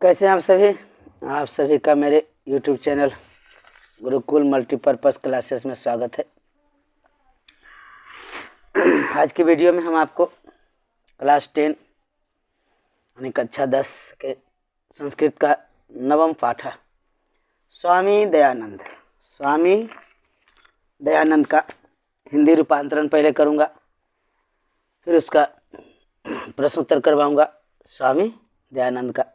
कैसे हैं आप सभी का मेरे YouTube channel Gurukul multipurpose classes में स्वागत है। आज की वीडियो में हम आपको क्लास 10 यानी कक्षा 10 के संस्कृत का 9वां पाठ स्वामी दयानंद का हिंदी रूपांतरण पहले करूँगा, फिर उसका प्रश्न उत्तर करवाऊँगा। स्वामी दयानंद का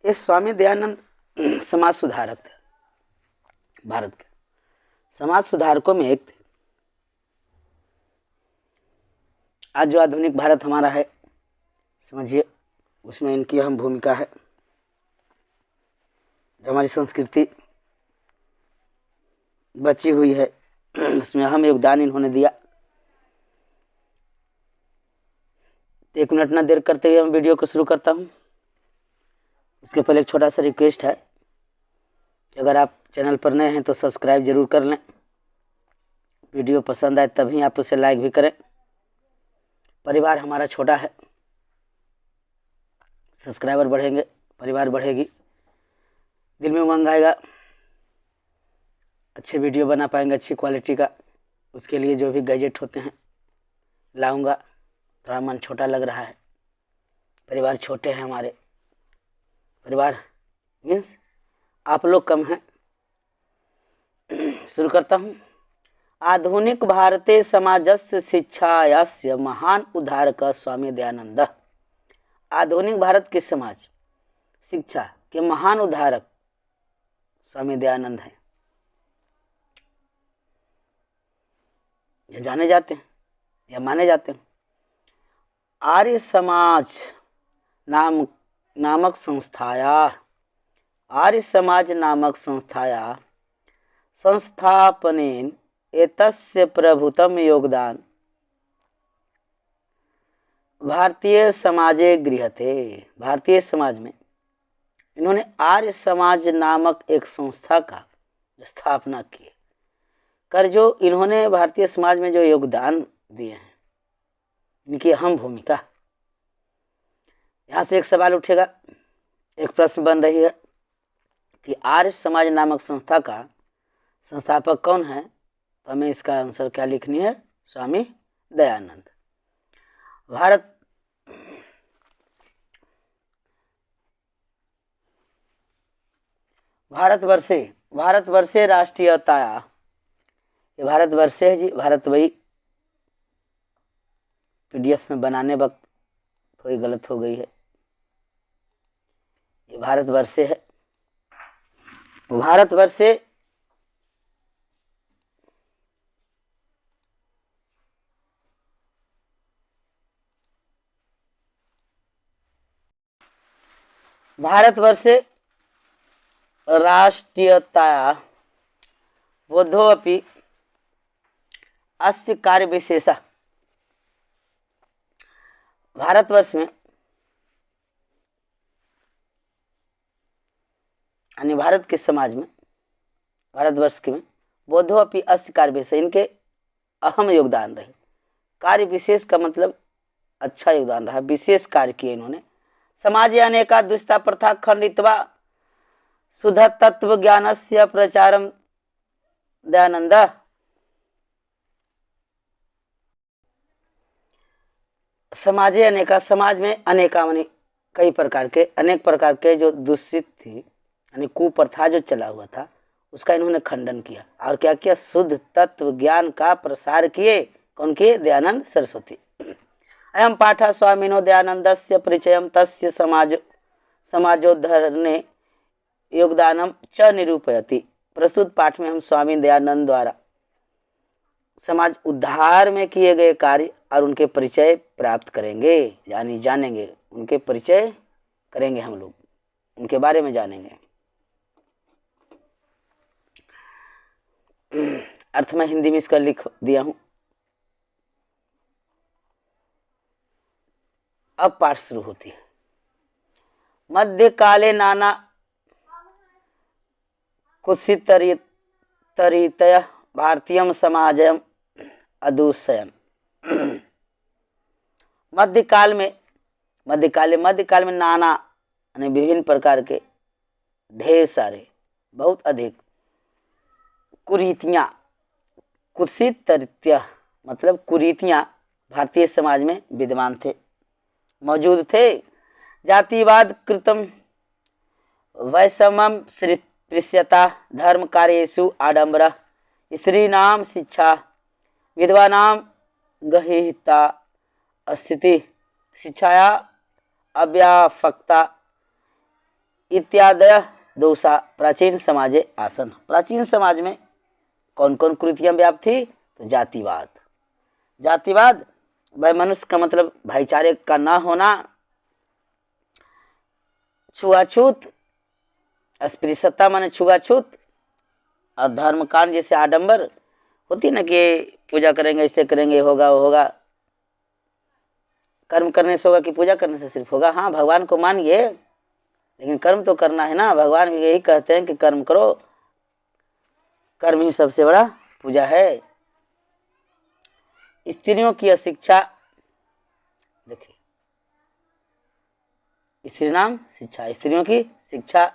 ये स्वामी दयानंद समाज सुधारक थे। भारत के समाज सुधारकों में एक थे। आज जो आधुनिक भारत हमारा है, समझिए उसमें इनकी अहम भूमिका है। जो हमारी संस्कृति बची हुई है उसमें अहम योगदान इन्होंने दिया। 1 मिनट न देर करते हुए हम वीडियो को शुरू करता हूँ। उसके पहले एक छोटा सा रिक्वेस्ट है कि अगर आप चैनल पर नए हैं तो सब्सक्राइब जरूर कर लें। वीडियो पसंद आए तभी आप उसे लाइक भी करें। परिवार हमारा छोटा है, सब्सक्राइबर बढ़ेंगे, परिवार बढ़ेगी, दिल में उमंग आएगा, अच्छे वीडियो बना पाएंगे अच्छी क्वालिटी का। उसके लिए जो भी गैजेट होते हैं लाऊंगा। थोड़ा मन छोटा लग रहा है, परिवार छोटे हैं हमारे। परिवार मीन्स आप लोग कम हैं। शुरू करता हूँ। आधुनिक भारतीय समाजस्य शिक्षायास्य महान उद्धारक स्वामी दयानंद। आधुनिक भारत के समाज शिक्षा के महान उद्धारक स्वामी दयानंद हैं। ये जाने जाते हैं या माने जाते हैं। आर्य समाज नामक संस्थाया संस्थापनेन एतस्य प्रभुतम योगदान भारतीय समाजे गृह्यते। भारतीय समाज में इन्होंने आर्य समाज नामक एक संस्था का स्थापना की कर जो इन्होंने भारतीय समाज में जो योगदान दिए हैं, इनकी अहम भूमिका। यहाँ से एक सवाल उठेगा, एक प्रश्न बन रही है कि आर्य समाज नामक संस्था का संस्थापक कौन है। तो हमें इसका आंसर क्या लिखनी है? स्वामी दयानंद। भारतवर्षे राष्ट्रीयताया, ये भारतवर्षे है जी, भारत वही PDF में बनाने वक्त थोड़ी गलत हो गई है। ये भारतवर्षे है। भारतवर्षे राष्ट्रीयताया बोधोऽपि अस्य कार्य विशेषः। भारतवर्ष में यानी भारत के समाज में, भारतवर्ष के में बोधोऽपि अस्य कार्य विशेष, इनके अहम योगदान रहे। कार्य विशेष का मतलब अच्छा योगदान रहा, विशेष कार्य किए इन्होंने। समाजे अनेका दुष्टा प्रथा खंडित्वा शुद्ध तत्व ज्ञानस्य प्रचारम दयानंद। समाजे अनेका, समाज में अनेका माने कई प्रकार के, अनेक प्रकार के जो दूषित थी यानी कुप्रथा जो चला हुआ था, उसका इन्होंने खंडन किया। और क्या किया? शुद्ध तत्व ज्ञान का प्रसार किए। कौन किए? दयानंद सरस्वती। अयम पाठ स्वामिनो दयानंदस्य परिचयम तस्य समाजोद्धरणे योगदानम च निरूपयति। प्रस्तुत पाठ में हम स्वामी दयानंद द्वारा समाज उद्धार में किए गए कार्य और उनके परिचय प्राप्त करेंगे, यानी जानेंगे। उनके परिचय करेंगे, हम लोग उनके बारे में जानेंगे। अर्थ में हिंदी में इसका लिख दिया हूं। अब पाठ शुरू होती है। मध्यकाले नाना कुत्सितरीतया भारतीय समाजम अदूषयन्। मध्यकाल में नाना यानी विभिन्न प्रकार के ढेर सारे बहुत अधिक कुरीतियाँ, कुत्सित तथ्य मतलब कुरीतियाँ भारतीय समाज में विद्यमान थे, मौजूद थे। जातिवाद कृतम वैषम्यम स्पृश्यता धर्म कार्येषु आडंबर स्त्रीणाम शिक्षा विधवानां गहिता स्थिति शिक्षाया अव्यापकता इत्यादय दोषा प्राचीन समाजे आसन। प्राचीन समाज में कौन कौन कुरीतियाँ व्याप्त थी? तो जातिवाद भाई मनुष्य का मतलब भाईचारे का ना होना, छुआछूत, अस्पृश्यता माने छुआछूत, और धर्मकांड जैसे आडंबर होती ना कि पूजा करेंगे ऐसे करेंगे होगा वो होगा, कर्म करने से होगा कि पूजा करने से सिर्फ होगा? हाँ, भगवान को मानिए लेकिन कर्म तो करना है ना। भगवान भी यही कहते हैं कि कर्म करो, कर्म ही सबसे बड़ा पूजा है। स्त्रियों की अशिक्षा, देखिए स्त्रीणाम शिक्षा, स्त्रियों की शिक्षा,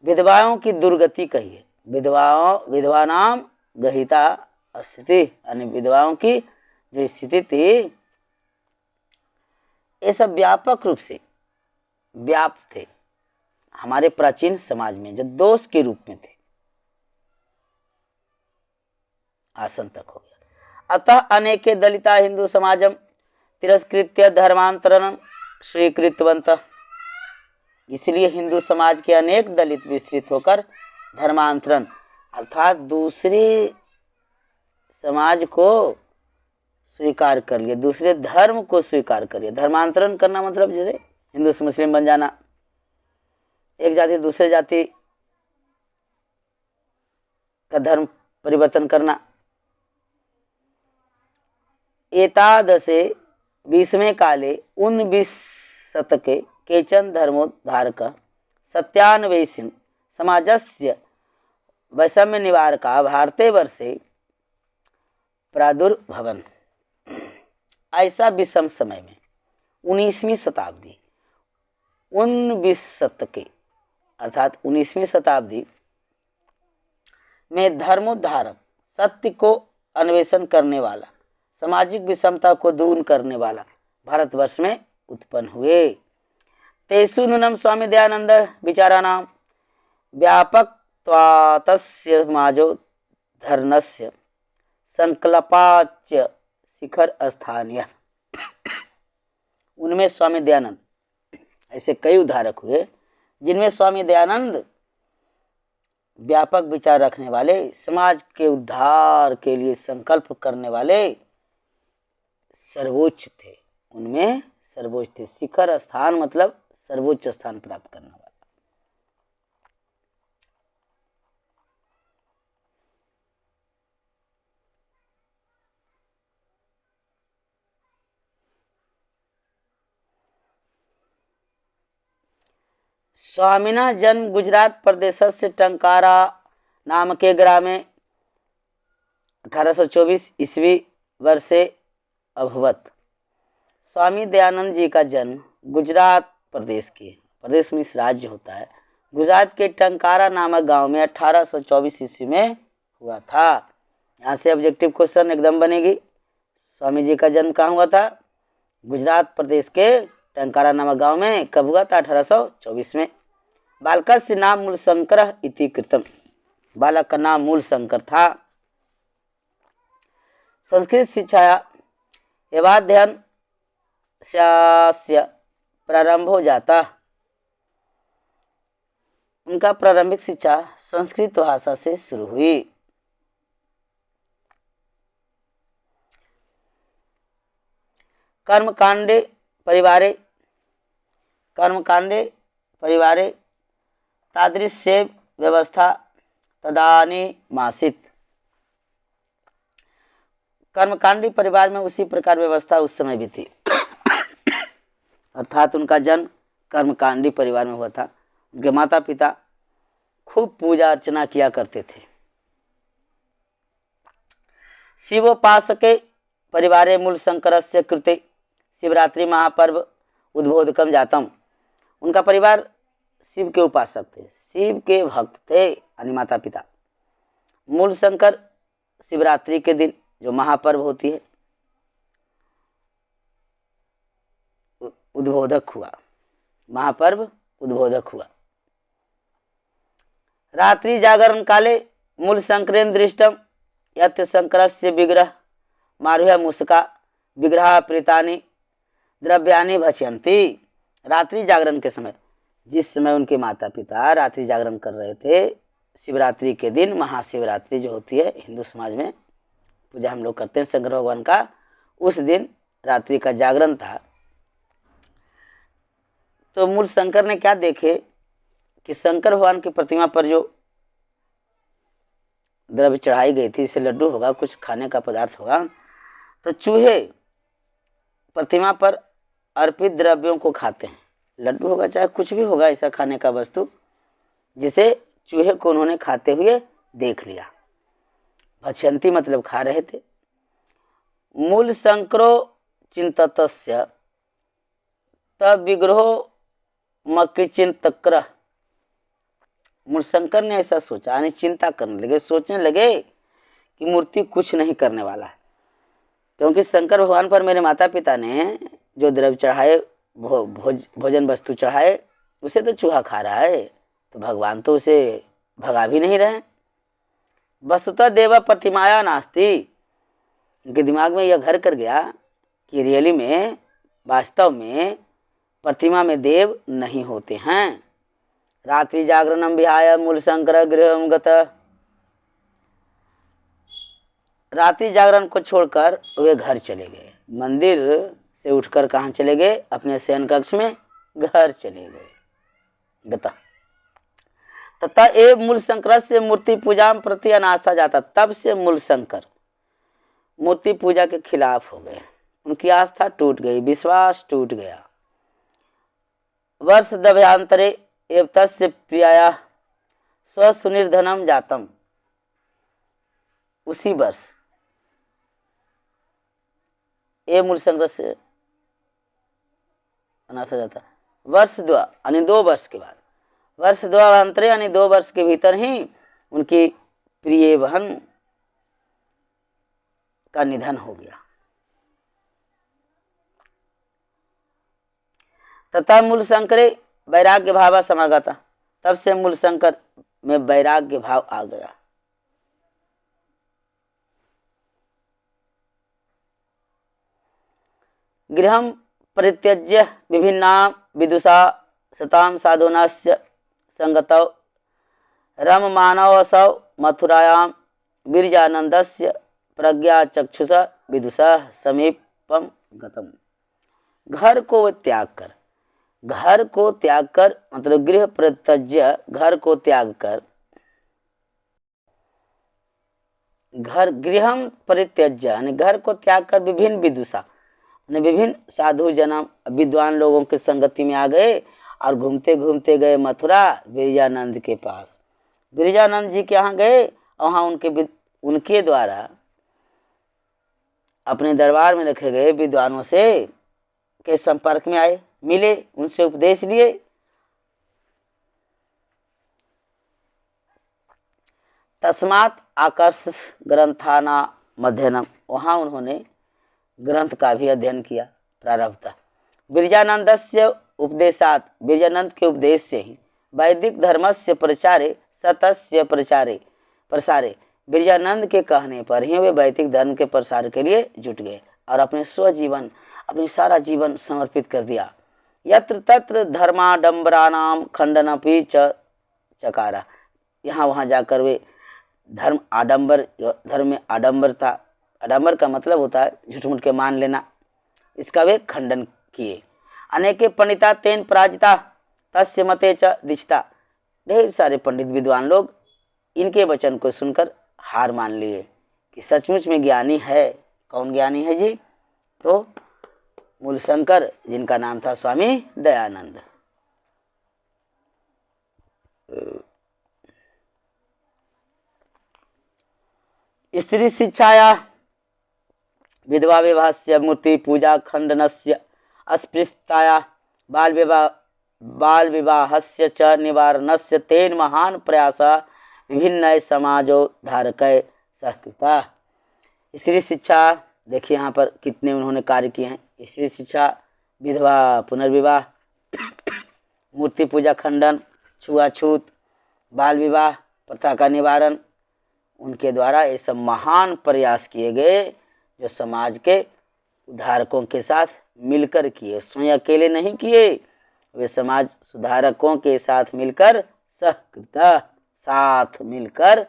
विधवाओं की दुर्गति कहिए, विधवानाम गहिता स्थिति, यानी विधवाओं की जो स्थिति थी ये सब व्यापक रूप से व्याप्त थे हमारे प्राचीन समाज में, जो दोष के रूप में थे, आसन तक हो गया। अतः अनेके दलिता हिंदू समाजम तिरस्कृत्य धर्मांतरण स्वीकृतवन्तः, इसलिए हिंदू समाज के अनेक दलित विस्तृत होकर धर्मांतरण अर्थात दूसरे समाज को स्वीकार कर लिए, दूसरे धर्म को स्वीकार कर लिए। धर्मांतरण करना मतलब जैसे हिंदू से मुस्लिम बन जाना, एक जाति दूसरे जाति का धर्म परिवर्तन करना। एतादृशे 20वें काले 19 शतके केचन धर्मोद्धारक सत्यान्वेषिन् समाजस्य वैषम्य निवारका भारते वर्षे प्रादुर्भवन्। ऐसा विषम समय में 19वीं शताब्दी 19 शतके अर्थात 19वीं शताब्दी में धर्मोद्धारक, सत्य को अन्वेषण करने वाला, सामाजिक विषमता को दूर करने वाला भारतवर्ष में उत्पन्न हुए। तेषु नूनं स्वामी दयानंद विचाराणां व्यापकत्वातस्य समाजोद्धरणस्य संकल्पाच्य शिखर स्थानीय। उनमें स्वामी दयानंद, ऐसे कई उद्धारक हुए जिनमें स्वामी दयानंद व्यापक विचार रखने वाले, समाज के उद्धार के लिए संकल्प करने वाले सर्वोच्च थे। उनमें सर्वोच्च थे। शिखर स्थान मतलब सर्वोच्च स्थान प्राप्त करने वाला। स्वामिना जन्म गुजरात प्रदेशस्य टंकारा नामके ग्रामे 1824 ईस्वी वर्षे अभवत। स्वामी दयानंद जी का जन्म गुजरात प्रदेश में इस राज्य होता है, गुजरात के टंकारा नामक गांव में 1824 ईस्वी में हुआ था। यहाँ से ऑब्जेक्टिव क्वेश्चन एकदम बनेगी। स्वामी जी का जन्म कहाँ हुआ था? गुजरात प्रदेश के टंकारा नामक गांव में। कब हुआ था? 1824 में। बालकस्य नाम मूलशंकर इति कृतम, बालक का नाम मूलशंकर था। संस्कृत शिक्षाया एवाध्ययन से प्रारंभ हो जाता। उनका प्रारंभिक शिक्षा संस्कृत भाषा से शुरू हुई। कर्मकांडे परिवारे तादृश्य व्यवस्था तदानीमासीत्। कर्मकांडी परिवार में उसी प्रकार व्यवस्था उस समय भी थी। अर्थात उनका जन्म कर्मकांडी परिवार में हुआ था। उनके माता पिता खूब पूजा अर्चना किया करते थे। शिवोपासके परिवारे मूलशंकरस्य कृते शिवरात्रि महापर्व उद्बोधकम जातम। उनका परिवार शिव के उपासक थे, शिव के भक्त थे, यानी माता पिता। मूल शंकर शिवरात्रि के दिन जो महापर्व होती है उद्बोधक हुआ, महापर्व उद्बोधक हुआ। रात्रि जागरण काले मूल शंकरेण दृष्टम यत् शंकरस्य विग्रह मारुह्य मूषका विग्रह प्रीतानि द्रव्यानि भक्षयन्ति। रात्रि जागरण के समय, जिस समय उनके माता पिता रात्रि जागरण कर रहे थे, शिवरात्रि के दिन, महाशिवरात्रि जो होती है हिंदू समाज में पूजा हम लोग करते हैं शंकर भगवान का, उस दिन रात्रि का जागरण था। तो मूल शंकर ने क्या देखे कि शंकर भगवान की प्रतिमा पर जो द्रव्य चढ़ाई गई थी, इसे लड्डू होगा, कुछ खाने का पदार्थ होगा, तो चूहे प्रतिमा पर अर्पित द्रव्यों को खाते हैं। लड्डू होगा चाहे कुछ भी होगा, ऐसा खाने का वस्तु जिसे चूहे को उन्होंने खाते हुए देख लिया। भक्षयन्ति मतलब खा रहे थे। मूल शंकरो चिंततस्य तब विग्रहो मक्किचिंतक्रः। मूल शंकर ने ऐसा सोचा, यानी चिंता करने लगे, सोचने लगे कि मूर्ति कुछ नहीं करने वाला है, क्योंकि शंकर भगवान पर मेरे माता पिता ने जो द्रव्य चढ़ाए, भोजन वस्तु चढ़ाए, उसे तो चूहा खा रहा है, तो भगवान तो उसे भगा भी नहीं रहे। वस्तुतः देव प्रतिमाया नास्ति। उनके दिमाग में यह घर कर गया कि रियली में, वास्तव में प्रतिमा में देव नहीं होते हैं। रात्रि जागरणम विहाय मूल शंकर गृहम गतः। रात्रि जागरण को छोड़कर वे घर चले गए, मंदिर से उठकर कहाँ चले गए? अपने शयन कक्ष में घर चले गए। गतः तथा एव मूल शंकर से मूर्ति पूजा प्रति अनास्था जाता। तब से मूल शंकर मूर्ति पूजा के खिलाफ हो गए, उनकी आस्था टूट गई, विश्वास टूट गया। वर्ष दभ्यांतरे एव तस्य प्रियाया स्वसुनिर्धनम जातम। उसी वर्ष ए मूल शंकर से अनाथ हो जाता। वर्ष 2 यानी 2 वर्ष के बाद, वर्ष 2 अंतरे यानी 2 वर्ष के भीतर ही उनकी प्रिय बहन का निधन हो गया। तथा मूल शंकरे वैराग्य भाव समागता। तब से मूल शंकर में वैराग्य भाव आ गया। गृहं परित्यज्य विभिन्ना विदुषा सतां साधुनास्य संगतौ रममानवसौ मथुरायां वीर्यानंदस्य प्रज्ञा चक्षुषा विदुषा समीपम गतम। घर को त्याग कर, घर को त्याग कर मतलब गृह परित्यज्य, घर को त्याग कर, घर गृहम परित्यज्य यानी घर को त्याग कर विभिन्न विदुषा विभिन्न साधु जन विद्वान लोगों की संगति में आ गए और घूमते घूमते गए मथुरा वीर्यानंद के पास। वीर्यानंद जी के यहाँ गए और वहाँ उनके द्वारा अपने दरबार में रखे गए विद्वानों से के संपर्क में आए, मिले, उनसे उपदेश लिए। तस्मात् आकर्ष ग्रंथाना मध्यनम। वहाँ उन्होंने ग्रंथ का भी अध्ययन किया प्रारब्ध था। वीर्यानंदस्य उपदेशात्, वीर्यानंद के उपदेश से ही वैदिक धर्मस्य प्रचारे सतस्य प्रसारे, वीर्यानंद के कहने पर ही वे वैदिक धर्म के प्रसार के लिए जुट गए और अपने स्वजीवन, अपनी सारा जीवन समर्पित कर दिया। यत्र तत्र धर्माडंबरानाम खंडनपि चकारा। यहाँ वहाँ जाकर वे धर्म आडंबर, जो धर्म में आडंबर था, आडंबर का मतलब होता है झूठ मूठ के मान लेना, इसका वे खंडन किए। अनेके पंडिता तेन पराजिता तस्य मते च दिशता। ढेर सारे पंडित विद्वान लोग इनके वचन को सुनकर हार मान लिए कि सचमुच में ज्ञानी है। कौन ज्ञानी है जी? तो मूल शंकर, जिनका नाम था स्वामी दयानंद। स्त्री शिक्षाया विधवा विवाहस्य मूर्ति पूजा खंडनस्य अस्पृश्यताया बाल विवाहस्य च निवारणस्य तेन महान प्रयासः विभिन्न समाजोद्धारकै सहकृता। स्त्री शिक्षा देखिए यहाँ पर कितने उन्होंने कार्य किए हैं। स्त्री शिक्षा, विधवा पुनर्विवाह, मूर्ति पूजा खंडन, छुआछूत, बाल विवाह प्रथा का निवारण, उनके द्वारा ये सब महान प्रयास किए गए जो समाज के उद्धारकों के साथ मिलकर किए, स्वयं अकेले नहीं किए, वे समाज सुधारकों के साथ मिलकर सहकृता साथ मिलकर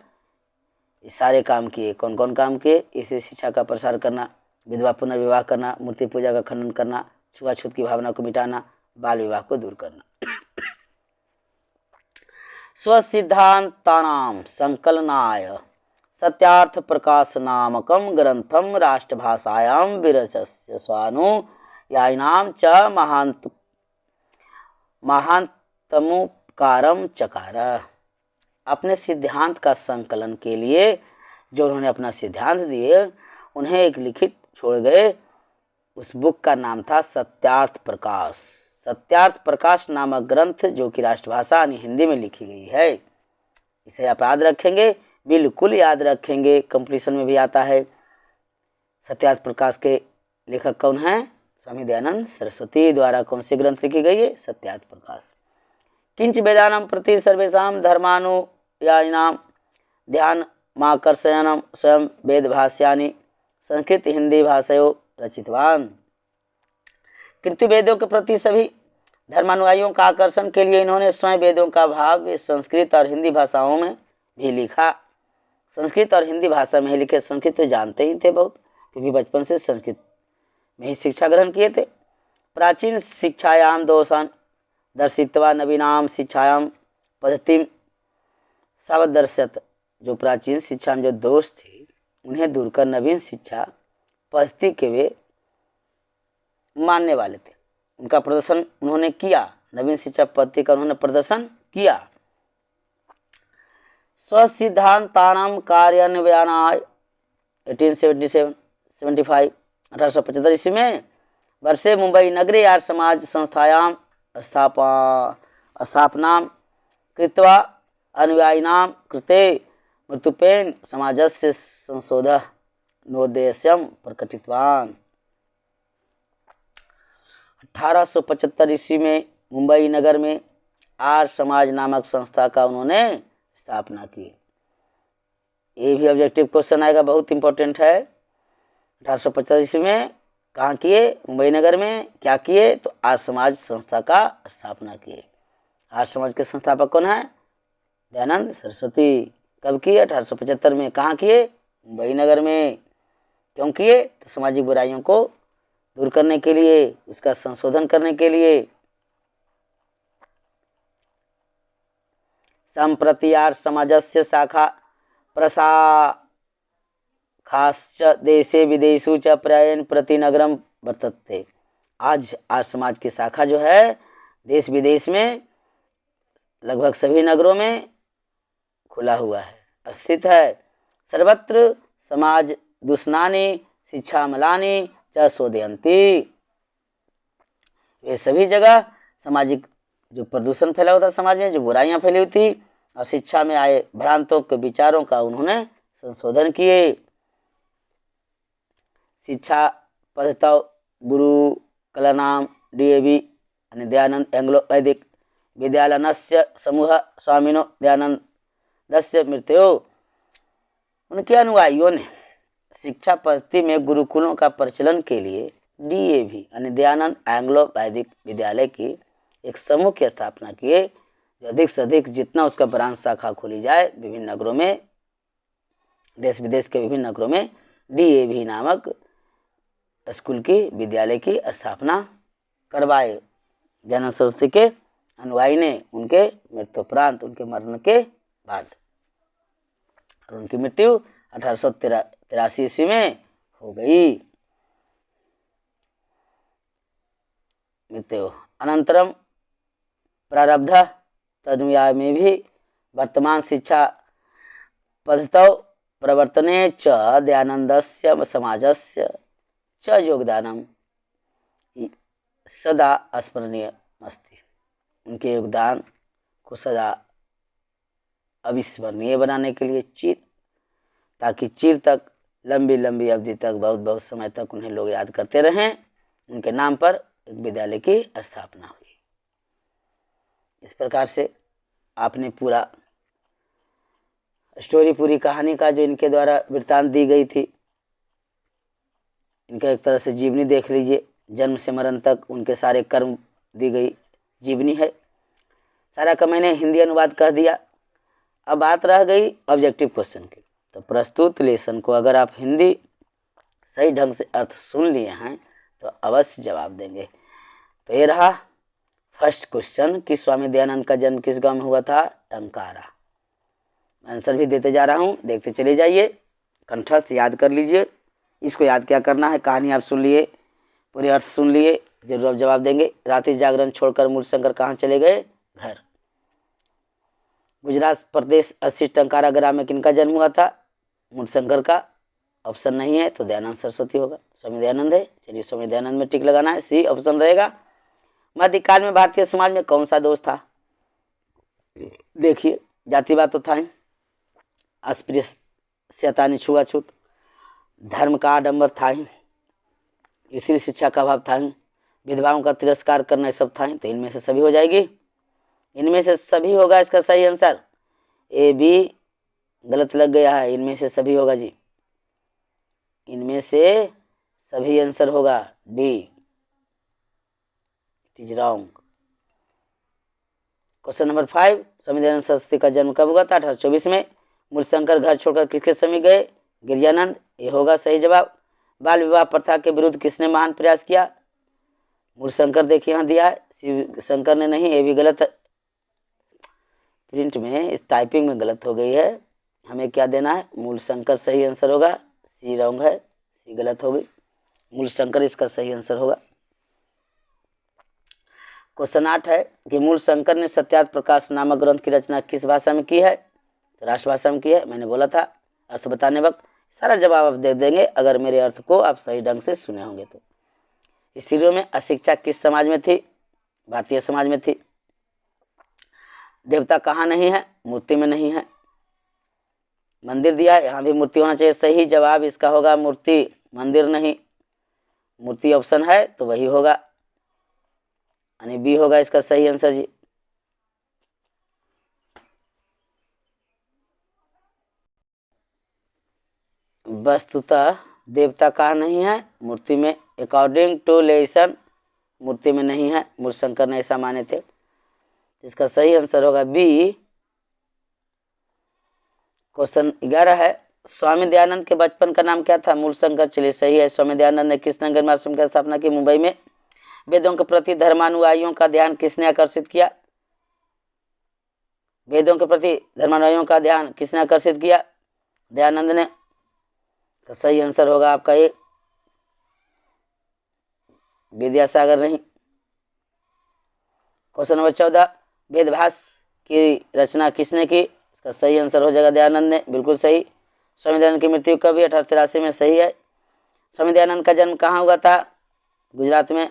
ये सारे काम किए। कौन कौन काम किए? इसे शिक्षा का प्रसार करना, विधवा पुनर्विवाह करना, मूर्ति पूजा का खंडन करना, छुआछूत की भावना को मिटाना, बाल विवाह को दूर करना। स्वसिद्धांतानां संकलनाय सत्यार्थ प्रकाश नामकं ग्रंथम राष्ट्रभाषायां विरचस्य स्वानुयायिनां च महान्तमुपकारं चकार। अपने सिद्धांत का संकलन के लिए जो उन्होंने अपना सिद्धांत दिए, उन्हें एक लिखित छोड़ गए। उस बुक का नाम था सत्यार्थ प्रकाश। सत्यार्थ प्रकाश नामक ग्रंथ जो कि राष्ट्रभाषा यानी हिंदी में लिखी गई है। इसे आप याद रखेंगे, बिल्कुल याद रखेंगे, कंपटीशन में भी आता है। सत्यार्थ प्रकाश के लेखक कौन हैं? स्वामी दयानंद सरस्वती द्वारा कौन सी ग्रंथ लिखी गई है? सत्यार्थ प्रकाश। किंच वेदानां प्रति सर्वेषां धर्मानुयायिनां ध्यानमाकर्षयनं स्वयं वेदभाष्यानि संस्कृत हिंदी भाषायों रचितवान। किंतु वेदों के प्रति सभी धर्मानुयायियों का आकर्षण के लिए इन्होंने स्वयं वेदों का भाव संस्कृत और हिंदी भाषाओं में भी लिखा। संस्कृत और हिंदी भाषा में ही लिखे। संस्कृत तो जानते ही थे बहुत, क्योंकि बचपन से संस्कृत में ही शिक्षा ग्रहण किए थे। प्राचीन शिक्षायाम दोषान दर्शित्वा नवीनाम शिक्षायाम पद्धति सावदर्शत। जो प्राचीन शिक्षा में जो दोष थे उन्हें दूर कर नवीन शिक्षा पद्धति के वे मानने वाले थे। उनका प्रदर्शन उन्होंने किया। नवीन शिक्षा पद्धति का उन्होंने प्रदर्शन किया। स्वसिद्धांतानां कार्यान्वयनाय 1875 ईस्वी में वर्षे मुंबई नगरे आर्य समाज संस्थायां स्थापनां कृत्वा अनुयायिनां कृते मृत्युपेन समाजस्य संशोधनोद्देश्यं प्रकटितवान। 1875 ईस्वी में मुंबई नगर में आर्य समाज नामक संस्था का उन्होंने स्थापना की। ये भी ऑब्जेक्टिव क्वेश्चन आएगा, बहुत इंपॉर्टेंट है। 1875 ईस्वी में कहाँ किए? मुंबई नगर में। क्या किए? तो आर्य समाज संस्था का स्थापना किए। आर्य समाज के संस्थापक कौन है? दयानंद सरस्वती। कब किए? 1875 में। कहाँ किए? मुंबई नगर में। क्यों किए? तो सामाजिक बुराइयों को दूर करने के लिए, उसका संशोधन करने के लिए। सम्प्रति आर्य समाजस्य शाखा प्रशाखाश्च देशे विदेशु च प्रायेण प्रतिनगरम वर्तते। आज आर्य समाज की शाखा जो है देश विदेश में लगभग सभी नगरों में खुला हुआ है, स्थित है। सर्वत्र समाज दूषणानि शिक्षामलानि च शोधयन्ति। वे सभी जगह सामाजिक जो प्रदूषण फैला हुआ था समाज में, जो बुराइयां फैली हुई थी, और शिक्षा में आए भ्रांतों के विचारों का उन्होंने संशोधन किए। शिक्षा पद्धतौ गुरु कलनाम DAV दयानंद एंग्लो वैदिक विद्यालयस्य समूह स्वामिनो दयानंदस्य मृत्यो। उनके अनुयायियों ने शिक्षा पद्धति में गुरुकुलों का प्रचलन के लिए DAV यानी दयानंद एंग्लो वैदिक विद्यालय की एक समूह की स्थापना किए, जो अधिक से अधिक जितना उसका ब्रांच शाखा खोली जाए विभिन्न नगरों में, देश विदेश के विभिन्न नगरों में DAV नामक स्कूल की विद्यालय की स्थापना करवाए। दयानंद सरस्वती के अनुयायी ने उनके मृत्युपरांत, उनके मरण के बाद, और उनकी मृत्यु 1883 ईस्वी में हो गई। मृत्यु अनंतरम प्रारब्ध तदनुयाय में भी वर्तमान शिक्षा पद्धतौ प्रवर्तने च दयानंदस्य समाजस्य च योगदानम सदा स्मरणीय अस्ति। उनके योगदान को सदा अविस्मरणीय बनाने के लिए ताकि चिर तक, लंबी लंबी अवधि तक, बहुत बहुत समय तक उन्हें लोग याद करते रहें, उनके नाम पर एक विद्यालय की स्थापना हुई। इस प्रकार से आपने पूरा स्टोरी, पूरी कहानी का जो इनके द्वारा वृत्तांत दी गई थी, इनका एक तरह से जीवनी देख लीजिए। जन्म से मरण तक उनके सारे कर्म दी गई जीवनी है। सारा का मैंने हिंदी अनुवाद कर दिया। अब बात रह गई ऑब्जेक्टिव क्वेश्चन की। तो प्रस्तुत लेसन को अगर आप हिंदी सही ढंग से अर्थ सुन लिए हैं तो अवश्य जवाब देंगे। तो ये रहा फर्स्ट क्वेश्चन कि स्वामी दयानंद का जन्म किस गांव में हुआ था? टंकारा। आंसर भी देते जा रहा हूँ, देखते चले जाइए, कंठस्थ याद कर लीजिए। इसको याद क्या करना है, कहानी आप सुन लिए, पूरे अर्थ सुन लिए, जरूर आप जवाब देंगे। रात्रि जागरण छोड़कर मूलशंकर कहाँ चले गए? घर। गुजरात प्रदेश स्थित टंकारा ग्राम में किनका जन्म हुआ था? मूलशंकर का। ऑप्शन नहीं है तो दयानंद सरस्वती होगा। स्वामी दयानंद है, चलिए स्वामी दयानंद में टिक लगाना है, सी ऑप्शन रहेगा। मध्यकाल में भारतीय समाज में कौन सा दोष था? देखिए, जातिवाद तो था ही, अस्पृश्यता छुआछूत, धर्म का आडंबर था ही, स्त्री शिक्षा का अभाव था ही, विधवाओं का तिरस्कार करना, सब था ही। तो इनमें से सभी हो जाएगी, इनमें से सभी होगा इसका सही आंसर। ए बी गलत लग गया है, इनमें से सभी होगा जी, इनमें से सभी आंसर होगा। D it is wrong. Question number 5, Swami Dayanand Saraswati का जन्म कब हुआ था? 1824 में। मूलशंकर घर छोड़कर किसके समीप गए? गिरिजानंद, ये होगा सही जवाब। बाल विवाह प्रथा के विरुद्ध किसने महान प्रयास किया? मूलशंकर, देखिए यहाँ दिया है, शिव शंकर ने नहीं, ये भी गलत है, प्रिंट में इस टाइपिंग में गलत हो गई है। हमें क्या देना है? मूलशंकर सही आंसर होगा। सी रॉन्ग है, सी गलत हो गई, मूलशंकर इसका सही आंसर होगा। क्वेश्चन 8 है कि मूलशंकर ने सत्यार्थ प्रकाश नामक ग्रंथ की रचना किस भाषा में की है? तो राष्ट्रभाषा में की है। मैंने बोला था अर्थ बताने वक्त सारा जवाब आप दे देंगे अगर मेरे अर्थ को आप सही ढंग से सुने होंगे तो। स्त्रियों में अशिक्षा किस समाज में थी? भारतीय समाज में थी। देवता कहाँ नहीं है? मूर्ति में नहीं है। मंदिर दिया है, यहाँ भी मूर्ति होना चाहिए। सही जवाब इसका होगा मूर्ति, मंदिर नहीं। मूर्ति ऑप्शन है तो वही होगा, यानी बी होगा इसका सही आंसर जी। वस्तुतः देवता कहाँ नहीं है? मूर्ति में। अकॉर्डिंग टू लेसन मूर्ति में नहीं है, मूलशंकर ने ऐसा माने थे। इसका सही आंसर होगा बी। क्वेश्चन 11 है, स्वामी दयानंद के बचपन का नाम क्या था? मूलशंकर, चलिए सही है। स्वामी दयानंद ने किस नगर में आश्रम की स्थापना की? मुंबई में। वेदों के प्रति धर्मानुयायियों का ध्यान किसने आकर्षित किया? वेदों के प्रति धर्मानुयायियों का ध्यान किसने आकर्षित किया? दयानंद ने। तो सही आंसर होगा आपका ये, विद्यासागर नहीं। क्वेश्चन नंबर 14, वेदभास की रचना किसने की? इसका सही आंसर हो जाएगा दयानंद ने, बिल्कुल सही। स्वामी दयानंद की मृत्यु कब हुई? 1883 में, सही है। स्वामी दयानंद का जन्म कहाँ हुआ था? गुजरात में।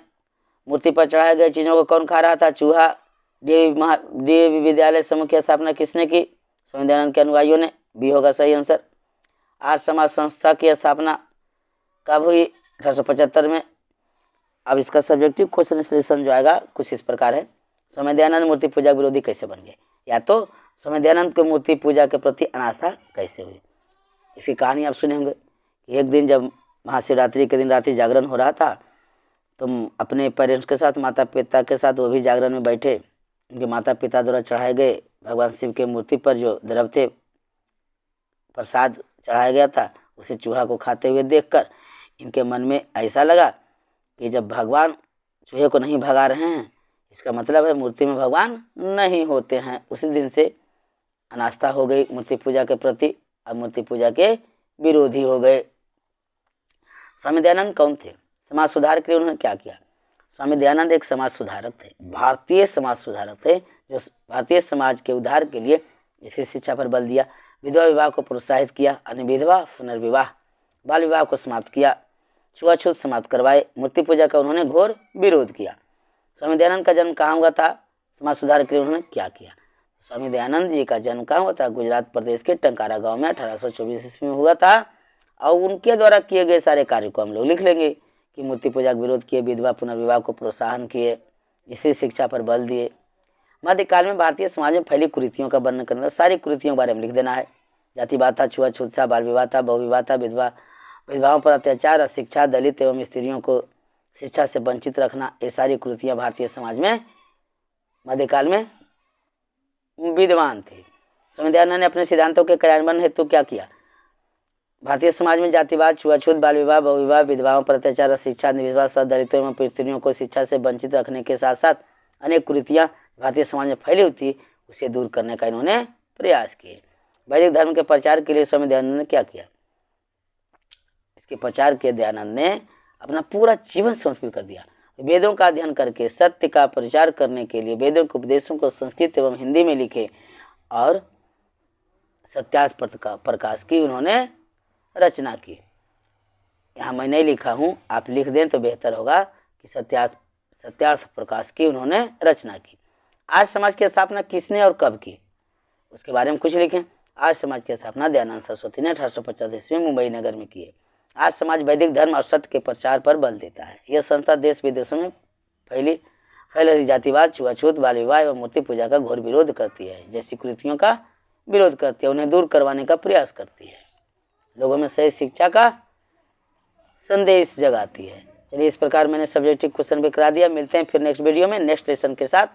मूर्ति पर चढ़ाए गए चीजों को कौन खा रहा था? चूहा। डीएवी विद्यालय समूह की स्थापना किसने की? स्वामी दयानंद के अनुयायियों ने, बी होगा सही आंसर। आर्य समाज संस्था की स्थापना कब हुई? 1875 में। अब इसका सब्जेक्टिव क्वेश्चन सॉल्यूशन जो आएगा कुछ इस प्रकार है, स्वामी दयानंद मूर्ति पूजा विरोधी कैसे बन गए? या तो स्वामी दयानंद को मूर्ति पूजा के प्रति अनास्था कैसे हुई? इसकी कहानी आप सुने होंगे कि एक दिन जब महाशिवरात्रि के दिन रात्रि जागरण हो रहा था तो अपने पेरेंट्स के साथ, माता पिता के साथ वो भी जागरण में बैठे। उनके माता पिता द्वारा चढ़ाए गए भगवान शिव के मूर्ति पर जो द्रव्य थे, प्रसाद चढ़ाया गया था, उसे चूहा को खाते हुए देखकर इनके मन में ऐसा लगा कि जब भगवान चूहे को नहीं भगा रहे हैं, इसका मतलब है मूर्ति में भगवान नहीं होते हैं। उसी दिन से अनास्था हो गई मूर्ति पूजा के प्रति, अब मूर्ति पूजा के विरोधी हो गए। स्वामी दयानंद कौन थे? समाज सुधार के लिए उन्होंने क्या किया? स्वामी दयानंद एक समाज सुधारक थे, भारतीय समाज सुधारक थे, जो भारतीय समाज के उद्धार के लिए इसी शिक्षा पर बल दिया। विधवा विवाह को प्रोत्साहित किया, अन्य विधवा पुनर्विवाह, बाल विवाह को समाप्त किया, छुआछूत समाप्त करवाए, मूर्ति पूजा का उन्होंने घोर विरोध किया। स्वामी दयानंद का जन्म कहाँ हुआ था, समाज सुधार के लिए उन्होंने क्या किया। स्वामी दयानंद जी का जन्म कहाँ हुआ था, गुजरात प्रदेश के टंकारा गांव में 1824 ईस्वी में हुआ था। और उनके द्वारा किए गए सारे कार्यों को हम लोग लिख लेंगे कि मूर्ति पूजा का विरोध किए, विधवा पुनर्विवाह को प्रोत्साहन किए, इसी शिक्षा पर बल दिए। मध्यकाल में भारतीय समाज में फैली कुरीतियों का वर्णन करना, सारी कुरीतियों के बारे में लिख देना है। जातिवाद था, छुआछूत था, बाल विवाह था, बहुविवाह था, विधवाओं पर अत्याचार, अशिक्षा, दलित एवं स्त्रियों को शिक्षा से वंचित रखना, ये सारी कुरीतियाँ भारतीय समाज में मध्यकाल में विद्यमान थी। स्वामी दयानंद ने अपने सिद्धांतों के कार्यान्वयन हेतु क्या किया, भारतीय समाज में जातिवाद, छुआछूत, बाल विवाह, बहुविवाह, विधवाओं पर अत्याचार, शिक्षा, अंधविश्वास, दलितों एवं स्त्रियों को शिक्षा से वंचित रखने के साथ साथ अनेक कुरीतियाँ भारतीय समाज में फैली हुई थी, उसे दूर करने का इन्होंने प्रयास किए। वैदिक धर्म के प्रचार के लिए स्वामी दयानंद ने क्या किया, इसके प्रचार के दयानंद ने अपना पूरा जीवन समर्पित कर दिया। वेदों का अध्ययन करके सत्य का प्रचार करने के लिए वेदों के उपदेशों को संस्कृत एवं हिंदी में लिखे और सत्यार्थ प्रकाश की उन्होंने रचना की। यहाँ मैं नहीं लिखा हूँ, आप लिख दें तो बेहतर होगा कि सत्यार्थ प्रकाश की उन्होंने रचना की। आज समाज की स्थापना किसने और कब की, उसके बारे में कुछ लिखें। आज समाज की स्थापना दयानंद सरस्वती ने 1850 ईस्वी में मुंबई नगर में की है। आज समाज वैदिक धर्म और सत्य के प्रचार पर बल देता है। यह संस्था देश विदेशों में फैल रही जातिवाद, छुआछूत, बाल विवाह एवं मूर्ति पूजा का घोर विरोध करती है, जैसी कुरीतियों का विरोध करती है, उन्हें दूर करवाने का प्रयास करती है, लोगों में सही शिक्षा का संदेश जगाती है। चलिए, इस प्रकार मैंने सब्जेक्टिव क्वेश्चन भी करा दिया। मिलते हैं फिर नेक्स्ट वीडियो में नेक्स्ट लेसन के साथ।